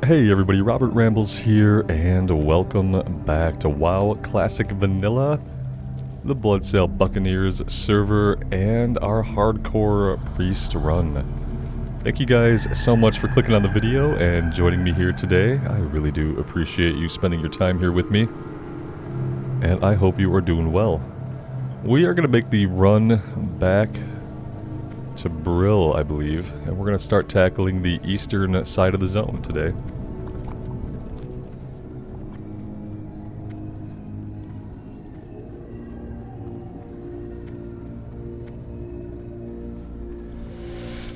Hey everybody, Robert Rambles here, and welcome back to WoW Classic Vanilla, the Bloodsail Buccaneers server, and our hardcore priest run. Thank you guys so much for clicking on the video and joining me here today. I really do appreciate you spending your time here with me, and I hope you are doing well. We are going to make the run back to Brill, I believe, and we're going to start tackling the eastern side of the zone today.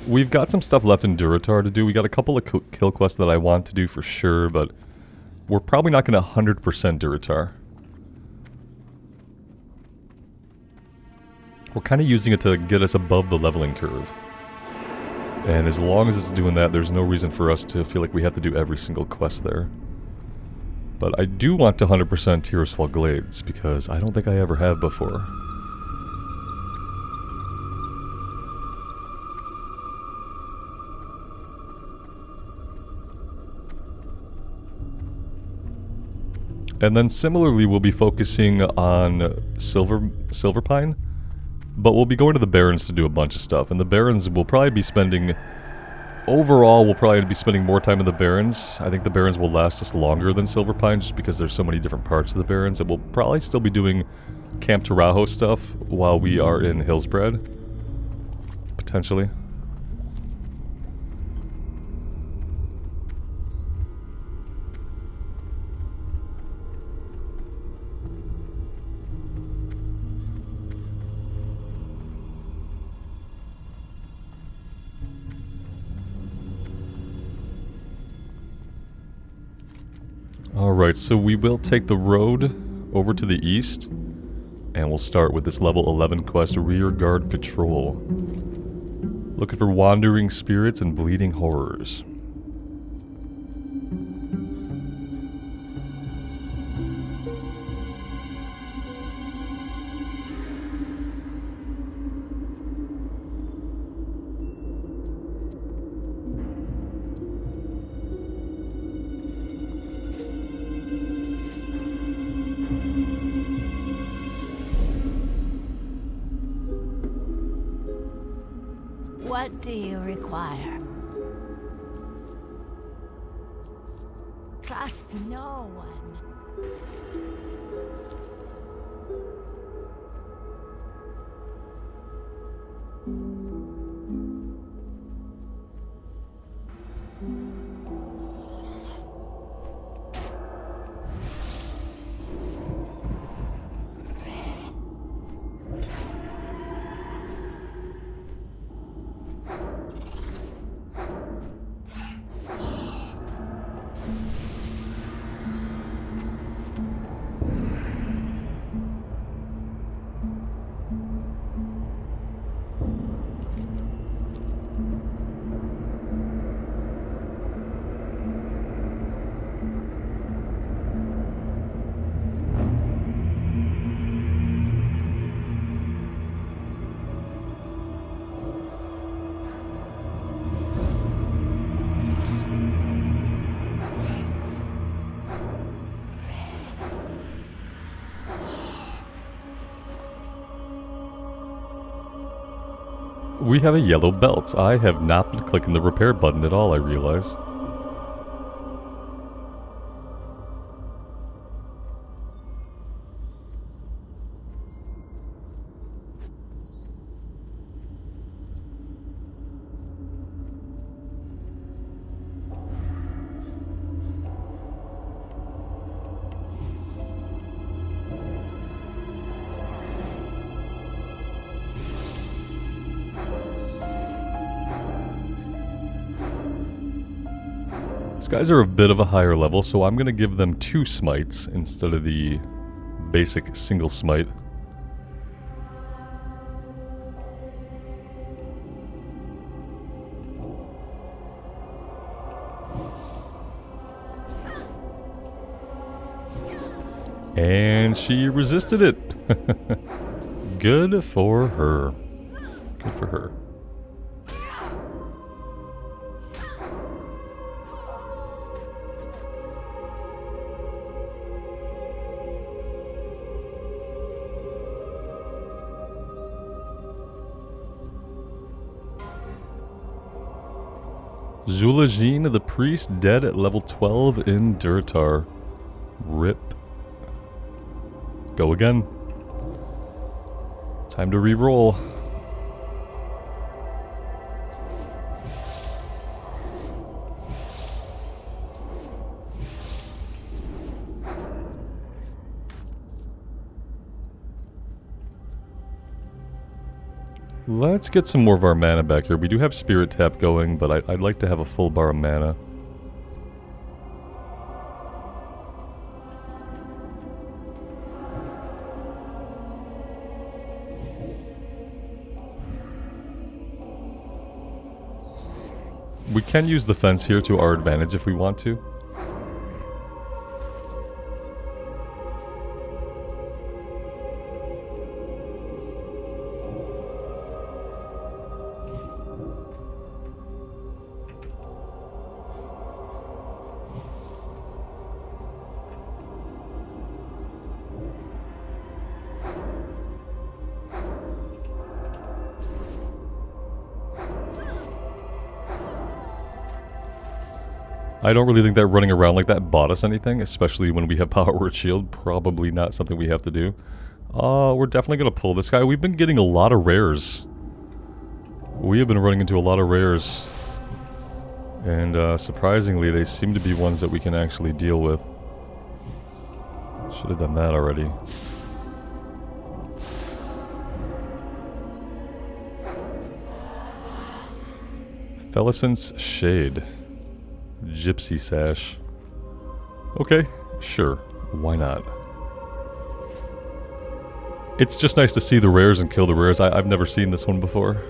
We've got some stuff left in Durotar to do. We got a couple of kill quests that I want to do for sure, but we're probably not going to 100% Durotar. We're kind of using it to get us above the leveling curve. And as long as it's doing that, there's no reason for us to feel like we have to do every single quest there. But I do want to 100% Tirisfal Glades, because I don't think I ever have before. And then similarly, we'll be focusing on Silverpine, but we'll be going to the Barrens to do a bunch of stuff. And the Barrens will probably be spending, overall, we'll probably be spending more time in the Barrens. I think the Barrens will last us longer than Silverpine, just because there's so many different parts of the Barrens that we'll probably still be doing Camp Tarajo stuff while we are in Hillsbrad, potentially. Alright, so we will take the road over to the east, and we'll start with this level 11 quest, Rear Guard Patrol. Looking for wandering spirits and bleeding horrors. What do you require? Trust no one. We have a yellow belt. I have not been clicking the repair button at all, I realize. These guys are a bit of a higher level, so I'm going to give them 2 smites instead of the basic single smite. And she resisted it. Good for her. Good for her. Zulajin the priest dead at level 12 in Durtar. RIP. Go again. Time to re-roll. Let's get some more of our mana back here. We do have Spirit Tap going, but I'd like to have a full bar of mana. We can use the fence here to our advantage if we want to. I don't really think that running around like that bought us anything, especially when we have Power Word Shield. Probably not something we have to do. We're definitely going to pull this guy. We've been getting a lot of rares. We have been running into a lot of rares. And surprisingly, they seem to be ones that we can actually deal with. Should have done that already. Felicent's Shade. Gypsy Sash. Okay, sure. Why not? It's just nice to see the rares and kill the rares. I've never seen this one before.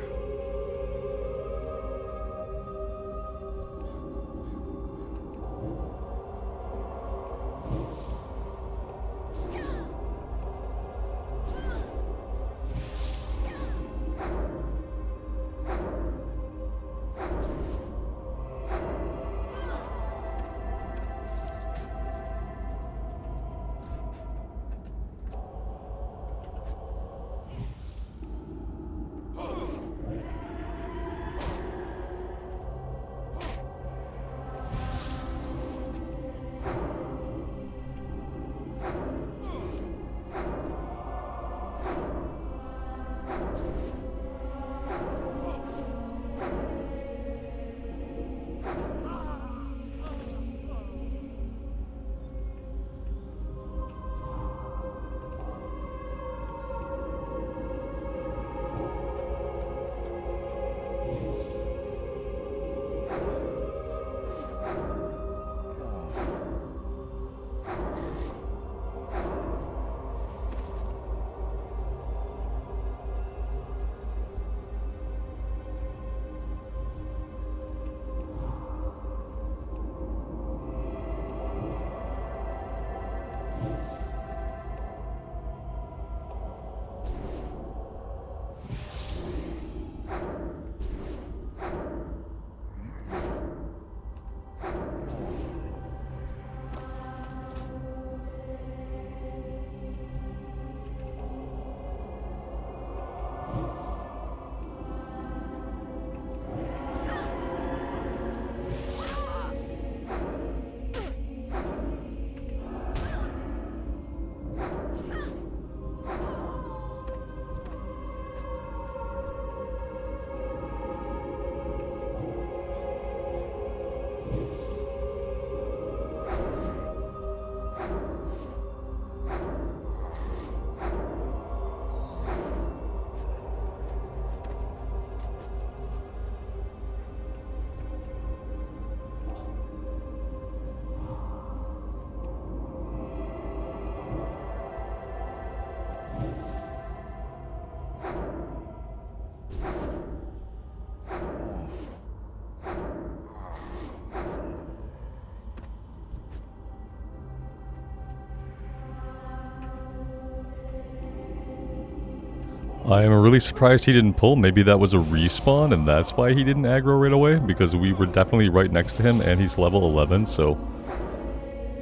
I am really surprised he didn't pull. Maybe that was a respawn and that's why he didn't aggro right away, because we were definitely right next to him and he's level 11, so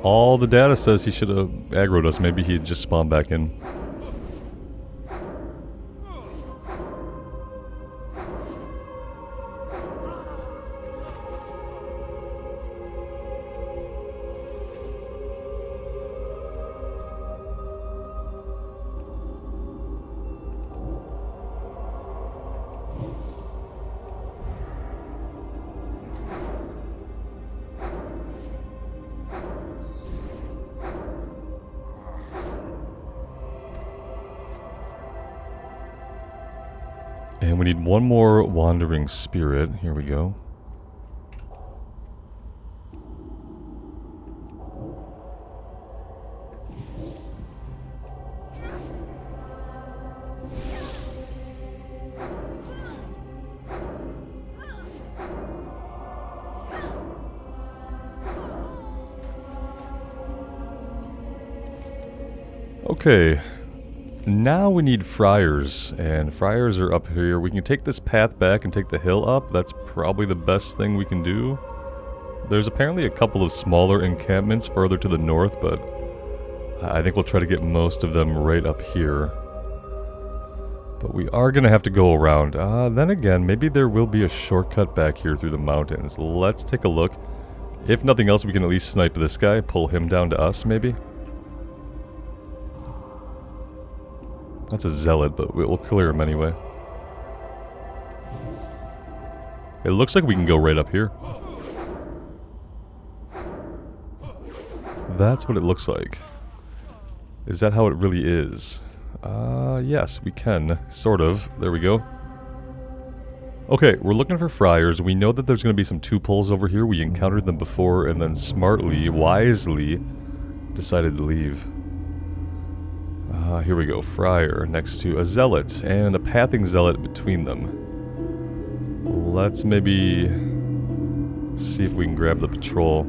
all the data says he should have aggroed us. Maybe he'd just spawned back in. And we need one more wandering spirit. Here we go. Okay, now we need friars, and friars are up here. We can take this path back and take the hill up. That's probably the best thing we can do. There's apparently a couple of smaller encampments further to the north, but I think we'll try to get most of them right up here. But we are going to have to go around. Then again, maybe there will be a shortcut back here through the mountains. Let's take a look. If nothing else, we can at least snipe this guy, pull him down to us, maybe. That's a zealot, but we'll clear him anyway. It looks like we can go right up here. That's what it looks like. Is that how it really is? Yes, we can. Sort of. There we go. Okay, we're looking for friars. We know that there's going to be some two-poles over here. We encountered them before and then smartly, wisely, decided to leave. Here we go. Friar next to a zealot and a pathing zealot between them. Let's maybe see if we can grab the patrol.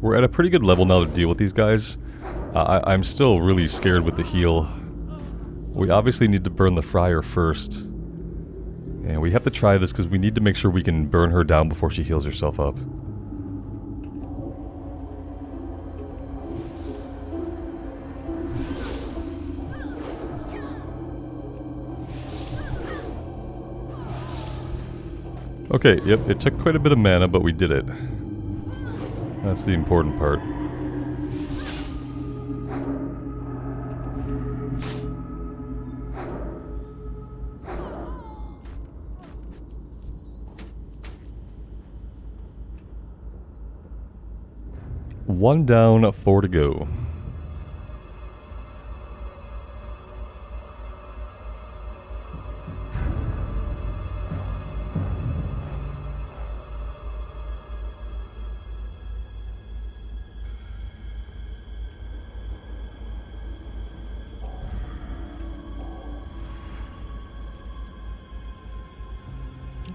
We're at a pretty good level now to deal with these guys. I'm still really scared with the heal. We obviously need to burn the friar first. And we have to try this because we need to make sure we can burn her down before she heals herself up. Okay, yep, it took quite a bit of mana, but we did it. That's the important part. One down, 4 to go.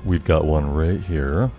We've got one right here.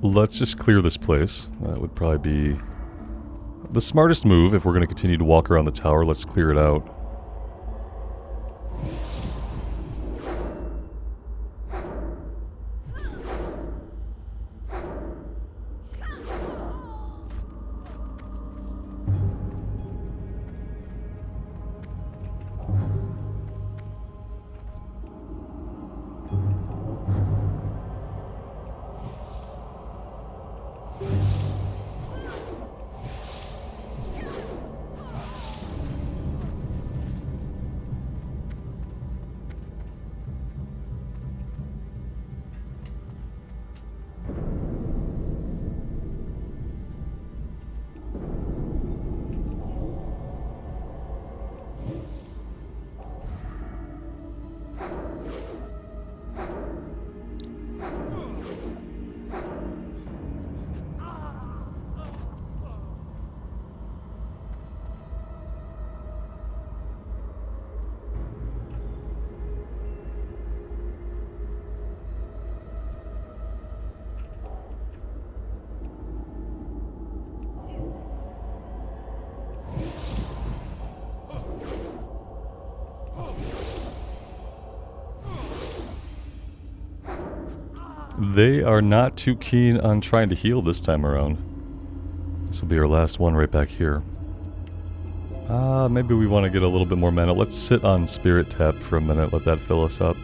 Let's just clear this place. That would probably be the smartest move if we're going to continue to walk around the tower. Let's clear it out. They are not too keen on trying to heal this time around. This will be our last one right back here. Maybe we want to get a little bit more mana. Let's sit on Spirit Tap for a minute, let that fill us up.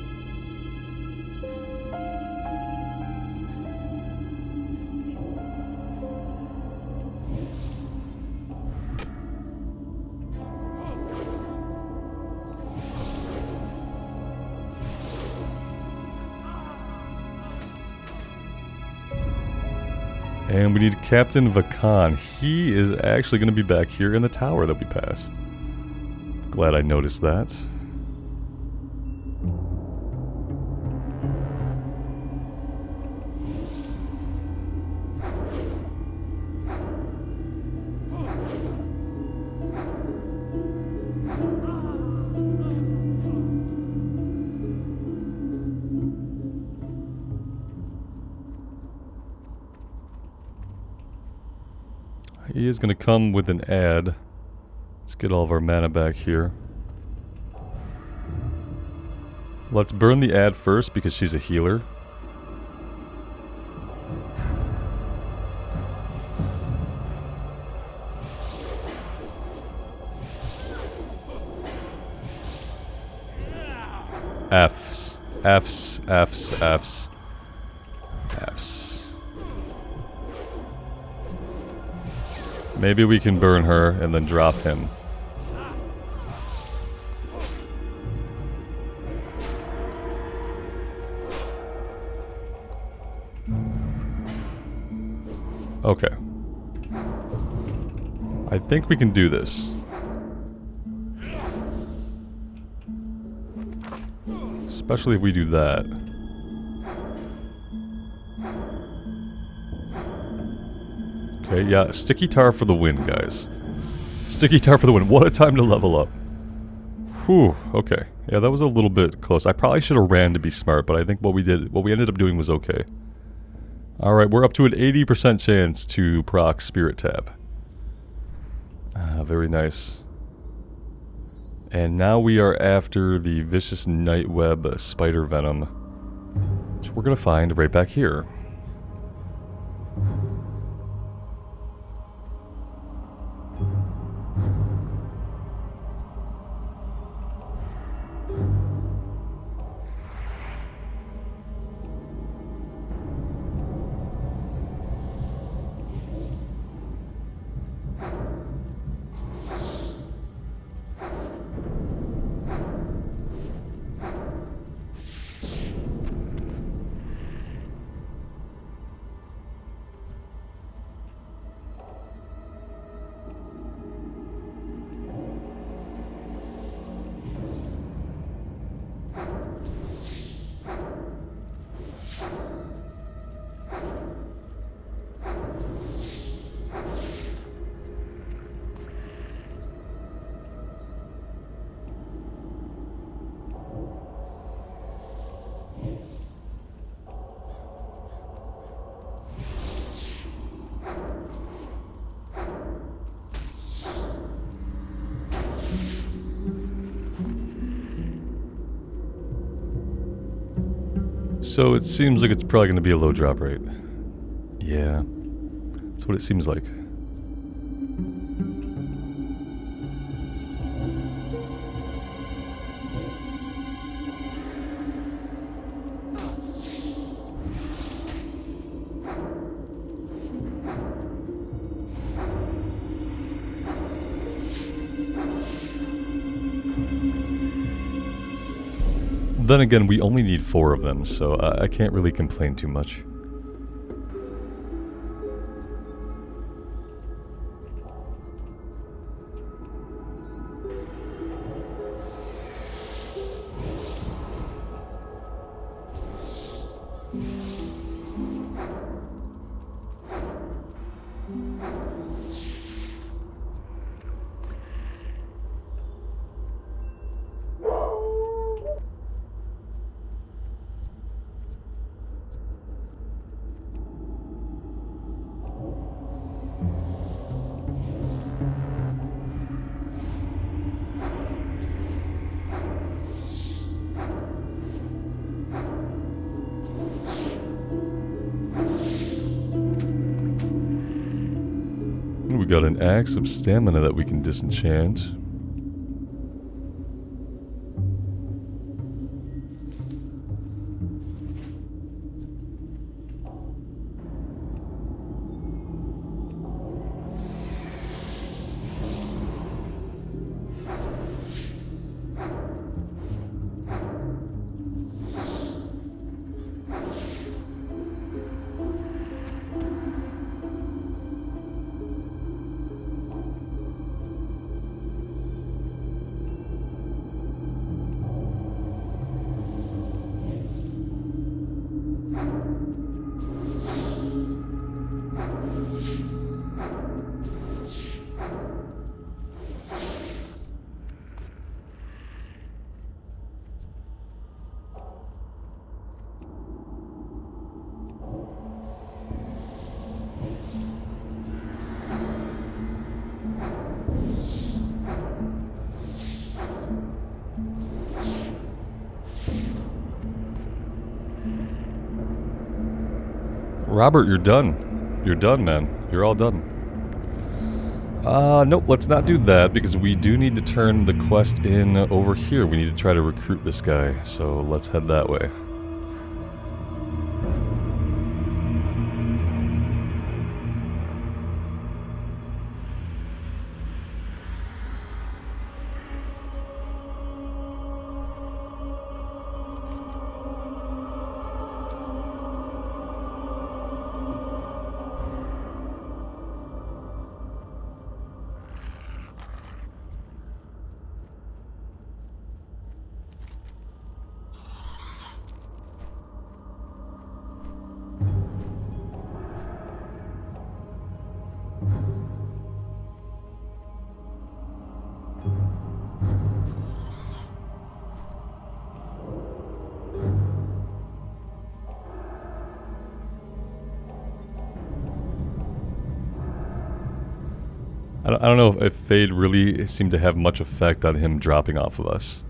And we need Captain Vakan. He is actually going to be back here in the tower that we passed. Glad I noticed that. He is going to come with an ad. Let's get all of our mana back here. Let's burn the ad first because she's a healer. Fs. Fs. Fs. Fs. Fs. Maybe we can burn her and then drop him. Okay. I think we can do this. Especially if we do that. Okay, yeah, Sticky Tar for the win, guys. Sticky Tar for the win. What a time to level up. Whew, okay. Yeah, that was a little bit close. I probably should have ran to be smart, but I think what we ended up doing was okay. Alright, we're up to an 80% chance to proc Spirit Tab. Very nice. And now we are after the Vicious Nightweb Spider Venom, which we're gonna find right back here. So it seems like it's probably going to be a low drop rate. Yeah, that's what it seems like. Then again, we only need 4 of them, so I can't really complain too much. we got an axe of stamina that we can disenchant. Robert, you're done. You're done, man. You're all done. Nope, let's not do that, because we do need to turn the quest in over here. We need to try to recruit this guy, so let's head that way. I don't know if Fade really seemed to have much effect on him dropping off of us.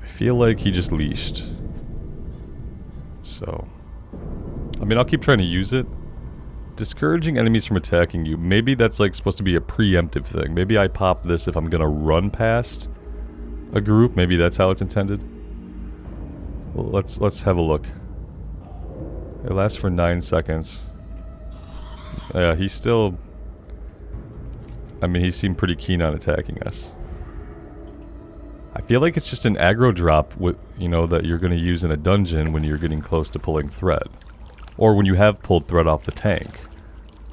I feel like he just leashed. So, I mean, I'll keep trying to use it. Discouraging enemies from attacking you. Maybe that's like supposed to be a preemptive thing. Maybe I pop this if I'm gonna run past a group. Maybe that's how it's intended. Well, let's have a look. It lasts for 9 seconds. Yeah, he's still... I mean, he seemed pretty keen on attacking us. I feel like it's just an aggro drop, with, you know, that you're going to use in a dungeon when you're getting close to pulling threat. Or when you have pulled threat off the tank.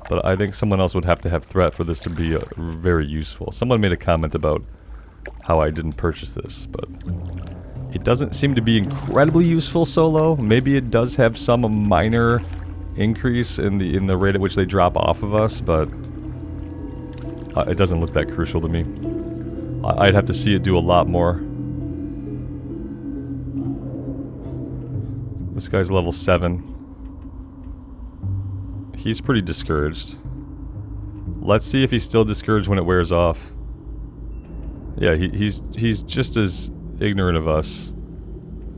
But I think someone else would have to have threat for this to be very useful. Someone made a comment about how I didn't purchase this, but... it doesn't seem to be incredibly useful solo. Maybe it does have some minor increase in the rate at which they drop off of us, but... it doesn't look that crucial to me. I'd have to see it do a lot more. This guy's level 7. He's pretty discouraged. Let's see if he's still discouraged when it wears off. Yeah, he's just as ignorant of us,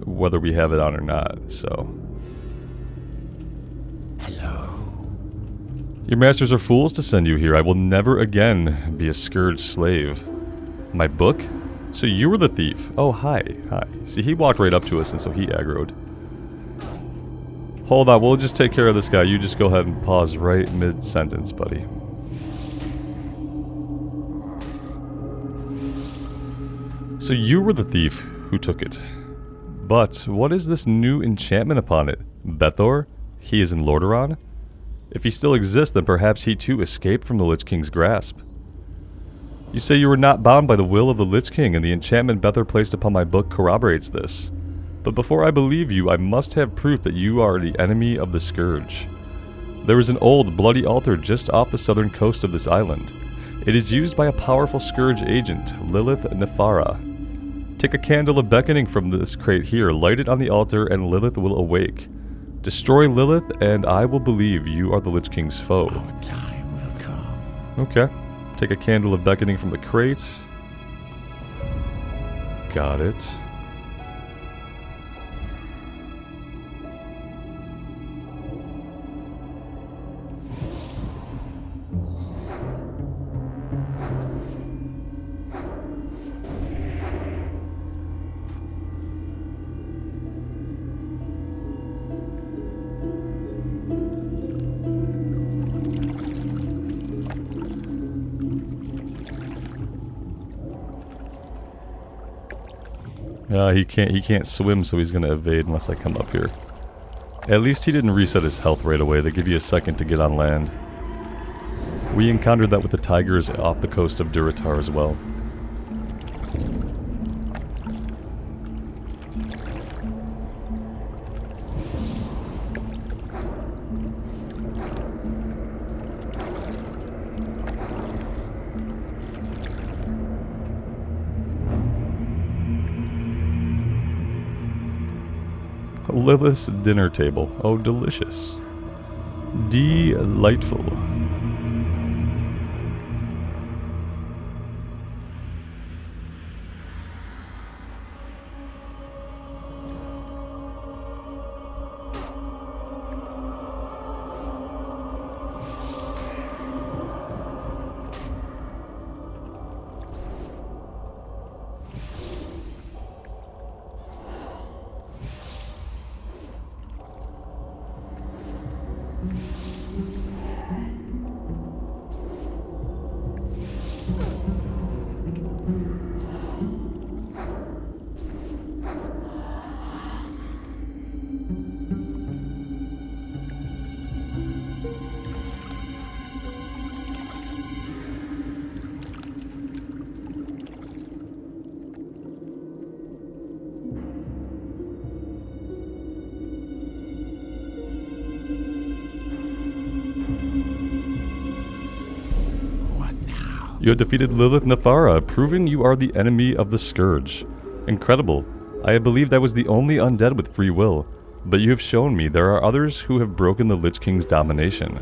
whether we have it on or not, so... Your masters are fools to send you here. I will never again be a scourged slave. My book? So you were the thief. Oh, hi. Hi. See, he walked right up to us, and so he aggroed. Hold on, we'll just take care of this guy. You just go ahead and pause right mid-sentence, buddy. So you were the thief who took it. But what is this new enchantment upon it? Bethor? He is in Lordaeron? If he still exists, then perhaps he too escaped from the Lich King's grasp. You say you were not bound by the will of the Lich King, and the enchantment Bethor placed upon my book corroborates this. But before I believe you, I must have proof that you are the enemy of the Scourge. There is an old, bloody altar just off the southern coast of this island. It is used by a powerful Scourge agent, Lilith Nefara. Take a candle of beckoning from this crate here, light it on the altar, and Lilith will awake. Destroy Lilith, and I will believe you are the Lich King's foe. Our time will come. Okay. Take a candle of beckoning from the crate. Got it. He can't swim, so he's gonna evade unless I come up here. At least he didn't reset his health right away. They give you a second to get on land. We encountered that with the tigers off the coast of Durotar as well. Lilith's dinner table. Oh, delicious. Delightful. You have defeated Lilith Nefara, proving you are the enemy of the Scourge. Incredible. I believed I was the only undead with free will, but you have shown me there are others who have broken the Lich King's domination.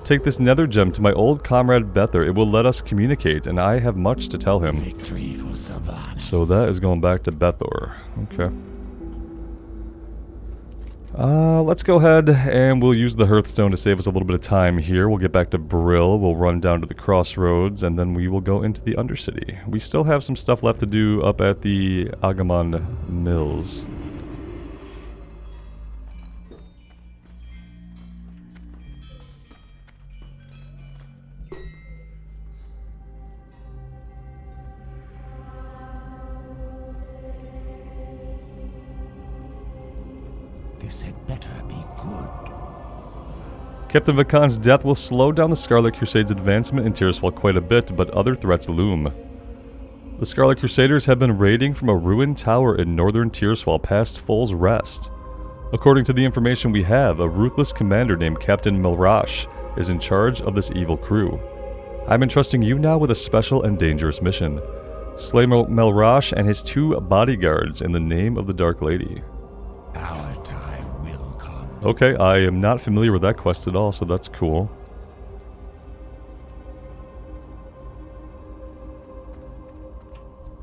Take this nether gem to my old comrade Bether. It will let us communicate, and I have much to tell him. Victory for Sylvanas. So that is going back to Bethor. Okay. Let's go ahead and we'll use the Hearthstone to save us a little bit of time here. We'll get back to Brill, we'll run down to the crossroads, and then we will go into the Undercity. We still have some stuff left to do up at the Agamond Mills. This had better be good. Captain Vakan's death will slow down the Scarlet Crusade's advancement in Tirisfal quite a bit, but other threats loom. The Scarlet Crusaders have been raiding from a ruined tower in northern Tirisfal past Foal's Rest. According to the information we have, a ruthless commander named Captain Melrash is in charge of this evil crew. I'm entrusting you now with a special and dangerous mission. Slay Melrash and his 2 bodyguards in the name of the Dark Lady. Our time will come. Okay, I am not familiar with that quest at all, so that's cool.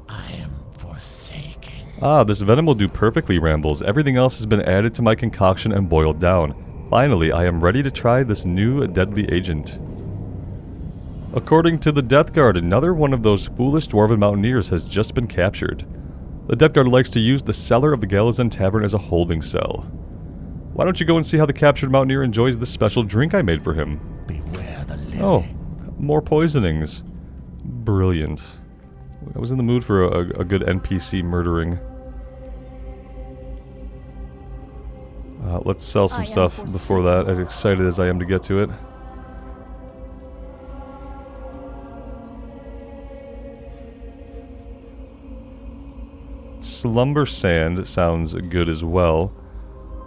I am forsaken. Ah, this venom will do perfectly, Rambles. Everything else has been added to my concoction and boiled down. Finally, I am ready to try this new deadly agent. According to the Death Guard, another one of those foolish dwarven mountaineers has just been captured. The Death Guard likes to use the cellar of the Gallows End Tavern as a holding cell. Why don't you go and see how the captured mountaineer enjoys the special drink I made for him? Beware the living. Oh, more poisonings. Brilliant. I was in the mood for a good NPC murdering. Let's sell some stuff before that, as excited as I am to get to it. Slumber Sand sounds good as well.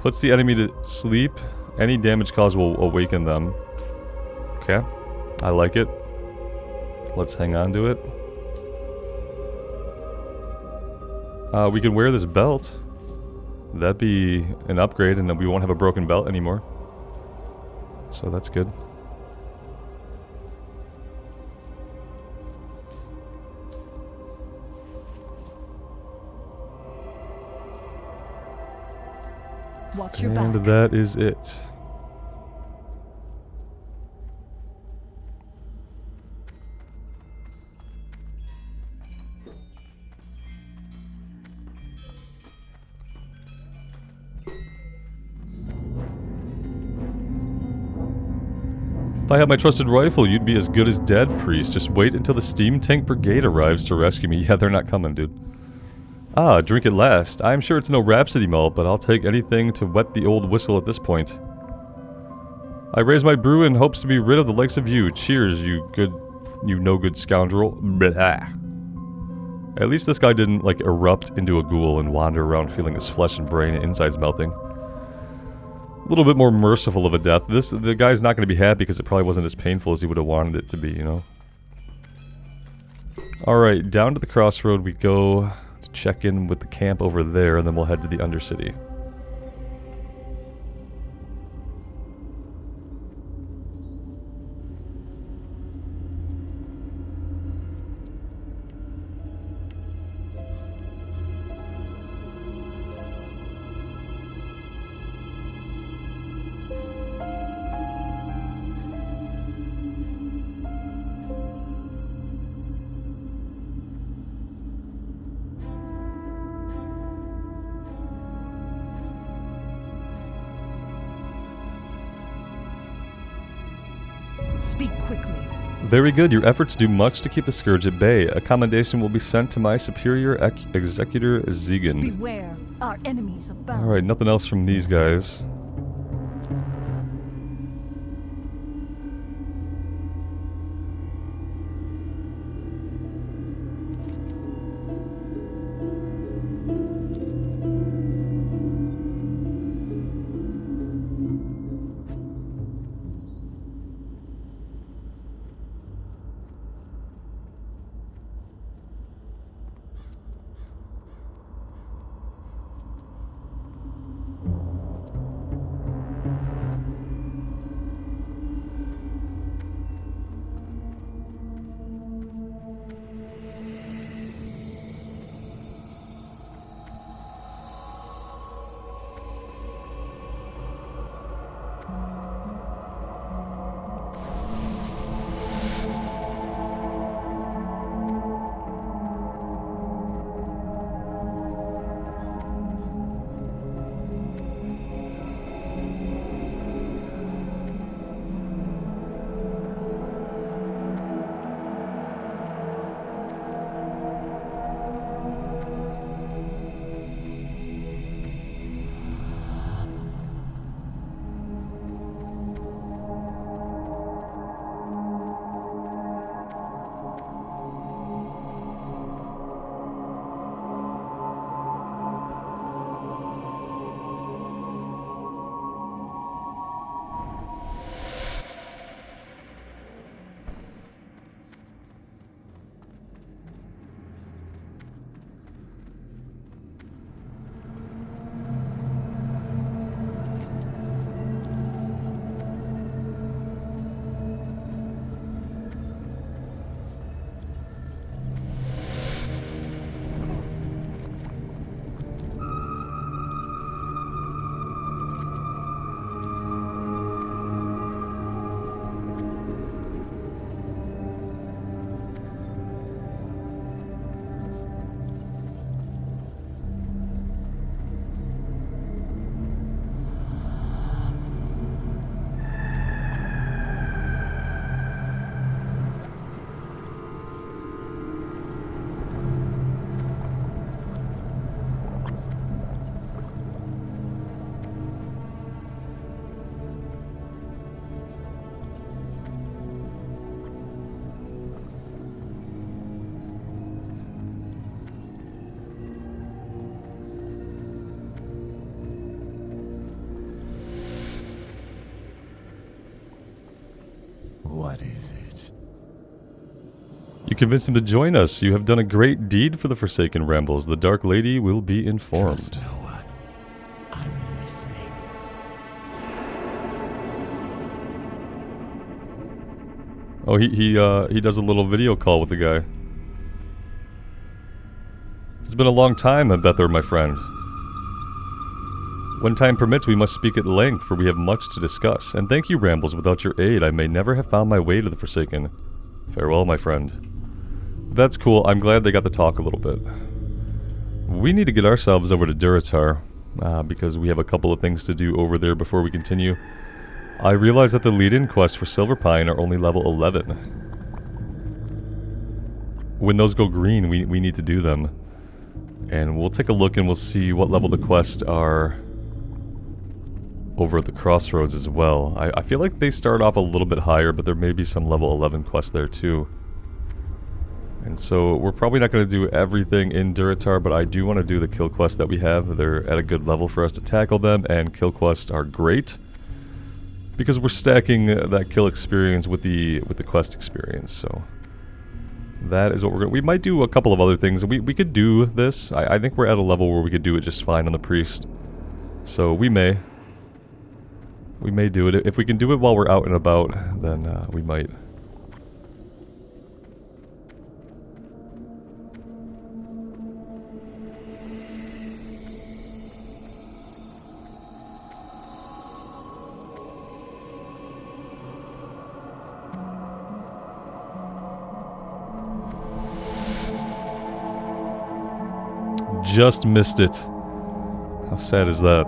Puts the enemy to sleep. Any damage caused will awaken them. Okay, I like it. Let's hang on to it. We can wear this belt. That'd be an upgrade, and then we won't have a broken belt anymore. So that's good. Watch your And back. that is it. If I had my trusted rifle, you'd be as good as dead, priest. Just wait until the Steam Tank Brigade arrives to rescue me. Yeah, they're not coming, dude. Ah, drink at last. I'm sure it's no Rhapsody malt, but I'll take anything to wet the old whistle at this point. I raise my brew in hopes to be rid of the likes of you. Cheers, you no good scoundrel. Blah. At least this guy didn't, like, erupt into a ghoul and wander around feeling his flesh and brain and insides melting. A little bit more merciful of a death. The guy's not going to be happy because it probably wasn't as painful as he would have wanted it to be, you know? Alright, down to the crossroad we go to check in with the camp over there, and then we'll head to the Undercity. Speak quickly. Very good. Your efforts do much to keep the scourge at bay. A commendation will be sent to my superior executor, Zegan. Beware, our enemies abound. Alright, nothing else from these guys. What is it? You convinced him to join us. You have done a great deed for the Forsaken Rambles. The Dark Lady will be informed. Trust no one. I'm listening. Oh, he does a little video call with the guy. It's been a long time, Abethor, my friend. When time permits, we must speak at length, for we have much to discuss. And thank you, Rambles. Without your aid, I may never have found my way to the Forsaken. Farewell, my friend. That's cool. I'm glad they got to talk a little bit. We need to get ourselves over to Durotar, because we have a couple of things to do over there before we continue. I realize that the lead-in quests for Silverpine are only level 11. When those go green, we need to do them. And we'll take a look and we'll see what level the quests are over at the crossroads as well. I feel like they start off a little bit higher, but there may be some level 11 quests there too. And so we're probably not going to do everything in Durotar, but I do want to do the kill quests that we have. They're at a good level for us to tackle them, and kill quests are great because we're stacking that kill experience with the quest experience. So that is what we're going to... We might do a couple of other things. We could do this. I think we're at a level where we could do it just fine on the priest. So we may do it. If we can do it while we're out and about, then we might. Just missed it. How sad is that?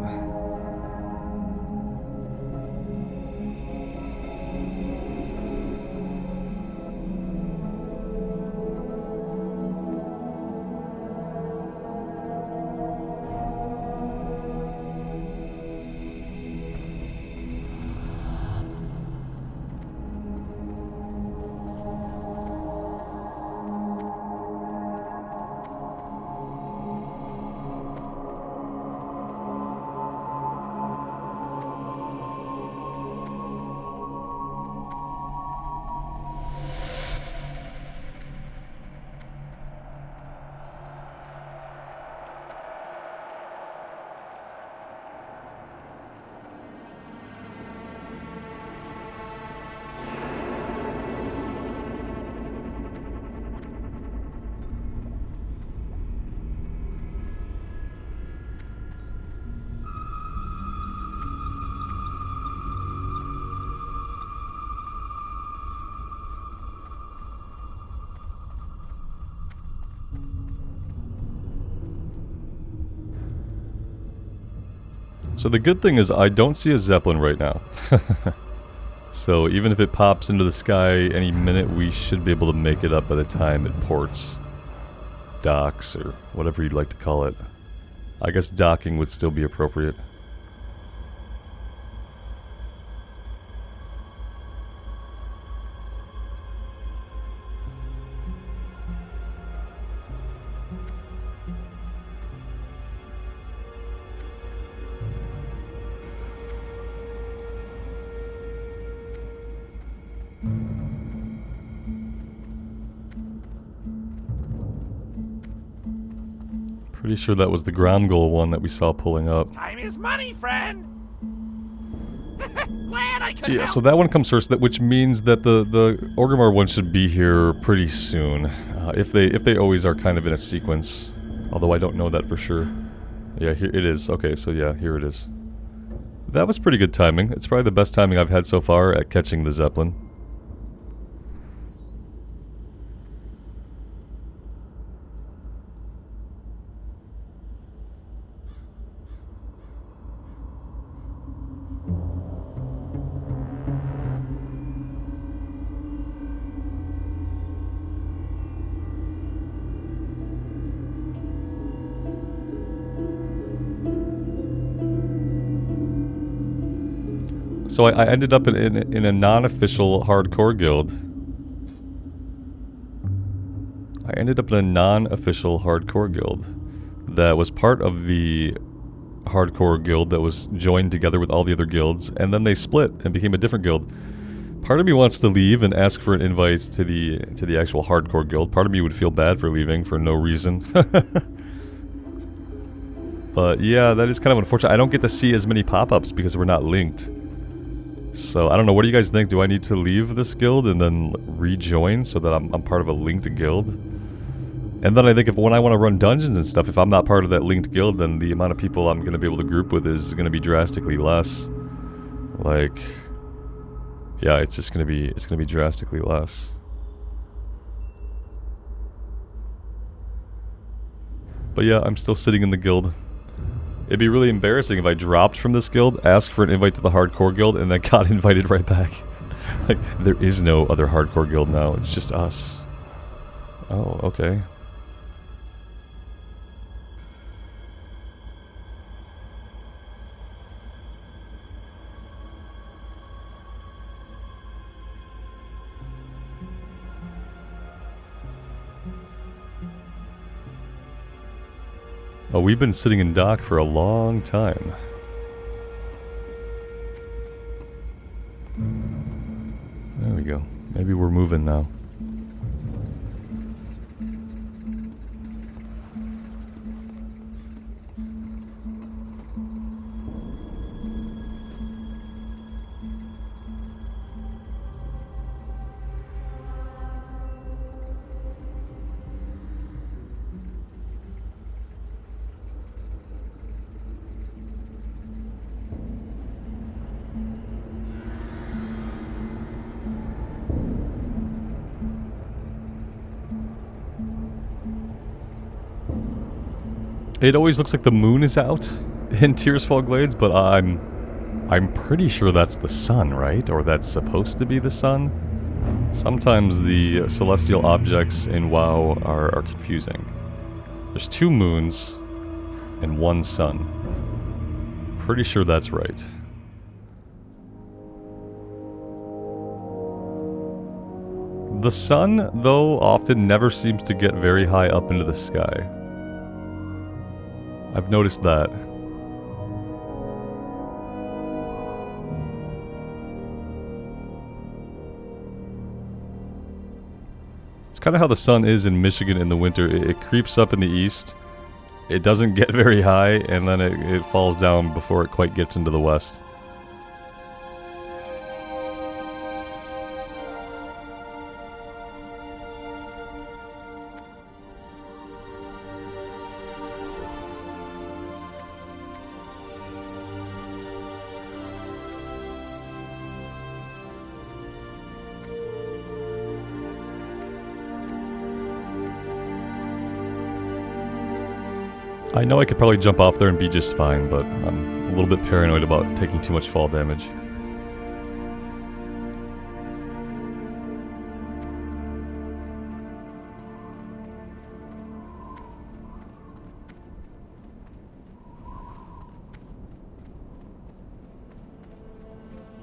So the good thing is I don't see a Zeppelin right now. So even if it pops into the sky any minute, we should be able to make it up by the time it ports. Docks, or whatever you'd like to call it. I guess docking would still be appropriate. Pretty sure that was the ground goal one that we saw pulling up. Time is money, friend. Glad I could Yeah, help. so that one comes first, which means that the Orgrimmar one should be here pretty soon. If they always are kind of in a sequence. Although I don't know that for sure. Yeah, here it is. Okay, so yeah, here it is. That was pretty good timing. It's probably the best timing I've had so far at catching the Zeppelin. So I ended up in a non-official hardcore guild. I ended up in a non-official hardcore guild that was part of the hardcore guild that was joined together with all the other guilds, and then they split and became a different guild. Part of me wants to leave and ask for an invite to the actual hardcore guild. Part of me would feel bad for leaving for no reason. But yeah, that is kind of unfortunate. I don't get to see as many pop-ups because we're not linked. So, I don't know, what do you guys think? Do I need to leave this guild and then rejoin so that I'm part of a linked guild? And then I think when I want to run dungeons and stuff, if I'm not part of that linked guild, then the amount of people I'm going to be able to group with is going to be drastically less. Like, yeah, it's going to be drastically less. But yeah, I'm still sitting in the guild. It'd be really embarrassing if I dropped from this guild, asked for an invite to the hardcore guild, and then got invited right back. Like, there is no other hardcore guild now, it's just us. Oh, okay. Oh, we've been sitting in dock for a long time. There we go. Maybe we're moving now. It always looks like the moon is out in Tirisfal Glades, but I'm pretty sure that's the sun, right? Or that's supposed to be the sun? Sometimes the celestial objects in WoW are confusing. There's 2 moons and 1 sun. Pretty sure that's right. The sun, though, often never seems to get very high up into the sky. I've noticed that. It's kind of how the sun is in Michigan in the winter. It creeps up in the east. It doesn't get very high, and then it falls down before it quite gets into the west. I know I could probably jump off there and be just fine, but I'm a little bit paranoid about taking too much fall damage.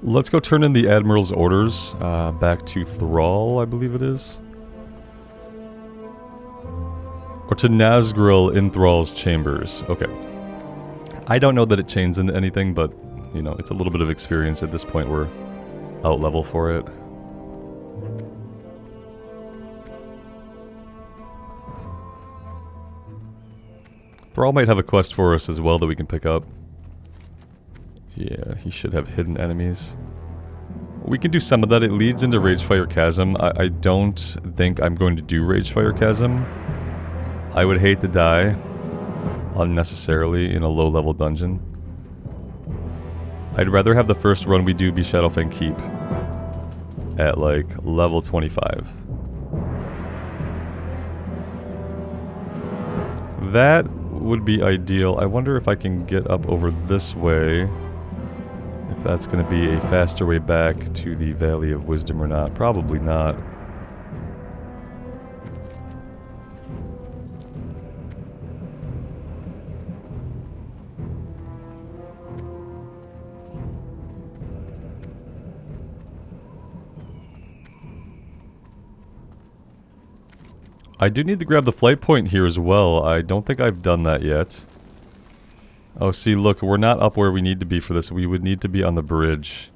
Let's go turn in the Admiral's orders back to Thrall, I believe it is. Or to Nazgul in Thrall's chambers. Okay. I don't know that it changes into anything, but, you know, it's a little bit of experience at this point. We're out level for it. Thrall might have a quest for us as well that we can pick up. Yeah, he should have hidden enemies. We can do some of that. It leads into Ragefire Chasm. I don't think I'm going to do Ragefire Chasm. I would hate to die unnecessarily in a low-level dungeon. I'd rather have the first run we do be Shadowfang Keep at, like, level 25. That would be ideal. I wonder if I can get up over this way. If that's going to be a faster way back to the Valley of Wisdom or not. Probably not. I do need to grab the flight point here as well. I don't think I've done that yet. Oh, see, look, we're not up where we need to be for this. We would need to be on the bridge.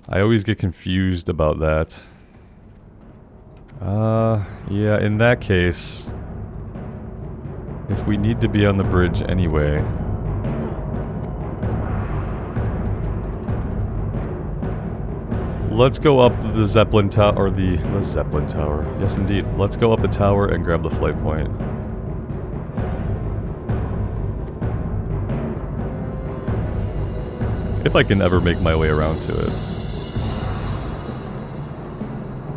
I always get confused about that. Yeah, in that case, if we need to be on the bridge anyway... Let's go up the Zeppelin Tower, or the Zeppelin Tower. Yes, indeed. Let's go up the tower and grab the flight point. If I can ever make my way around to it.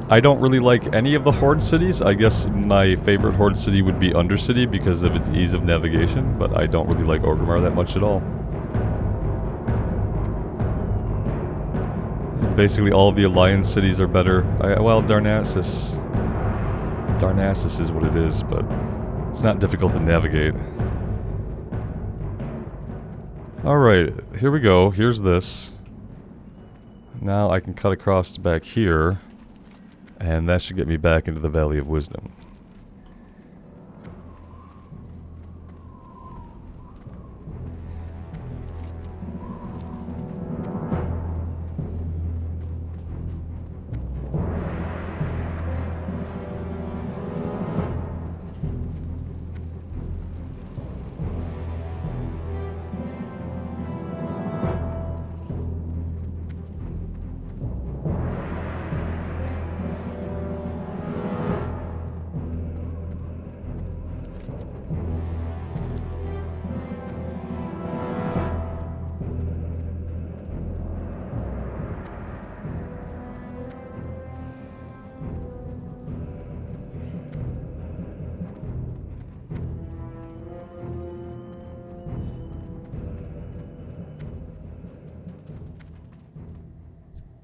I don't really like any of the Horde cities. I guess my favorite Horde city would be Undercity because of its ease of navigation, but I don't really like Orgrimmar that much at all. Basically, all of the Alliance cities are better. Well, Darnassus is what it is, but it's not difficult to navigate. Alright, here we go. Here's this. Now I can cut across back here, and that should get me back into the Valley of Wisdom.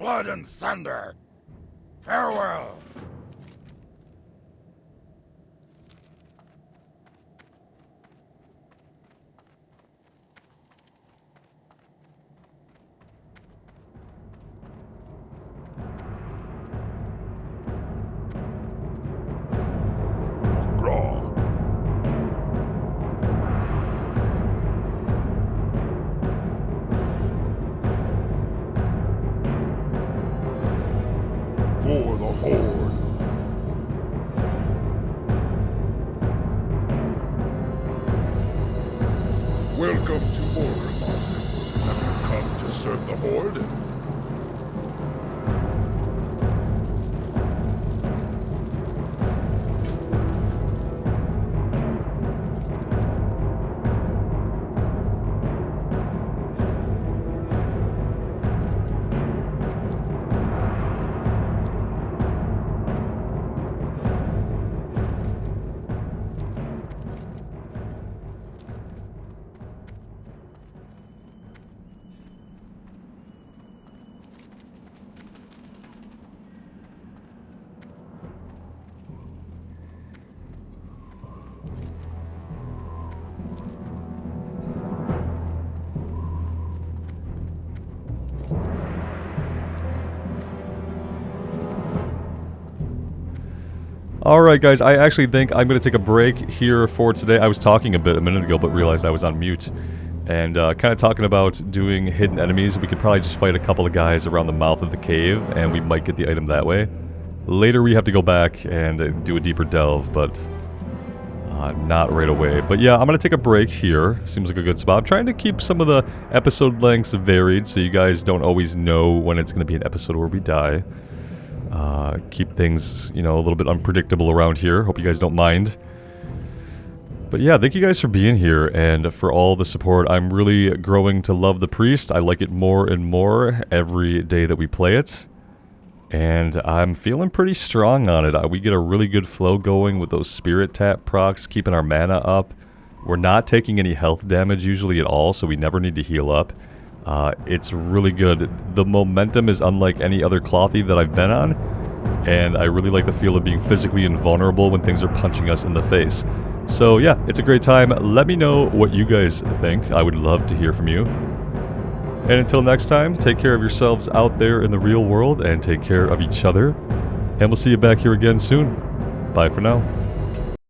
blood and thunder. Farewell. For the Horde. Welcome to Orgrimmar. Have you come to serve the Horde? Alright guys, I actually think I'm going to take a break here for today. I was talking a minute ago, but realized I was on mute. And kind of talking about doing hidden enemies. We could probably just fight a couple of guys around the mouth of the cave, and we might get the item that way. Later we have to go back and do a deeper delve, but not right away. But yeah, I'm going to take a break here. Seems like a good spot. I'm trying to keep some of the episode lengths varied, so you guys don't always know when it's going to be an episode where we die. Keep things, you know, a little bit unpredictable around here. Hope you guys don't mind. But yeah, thank you guys for being here and for all the support. I'm really growing to love the Priest. I like it more and more every day that we play it. And I'm feeling pretty strong on it. We get a really good flow going with those Spirit Tap procs, keeping our mana up. We're not taking any health damage usually at all, so we never need to heal up. It's really good. The momentum is unlike any other Clothy that I've been on, and I really like the feel of being physically invulnerable when things are punching us in the face. So yeah, it's a great time. Let me know what you guys think. I would love to hear from you. And until next time, take care of yourselves out there in the real world, and take care of each other. And we'll see you back here again soon. Bye for now.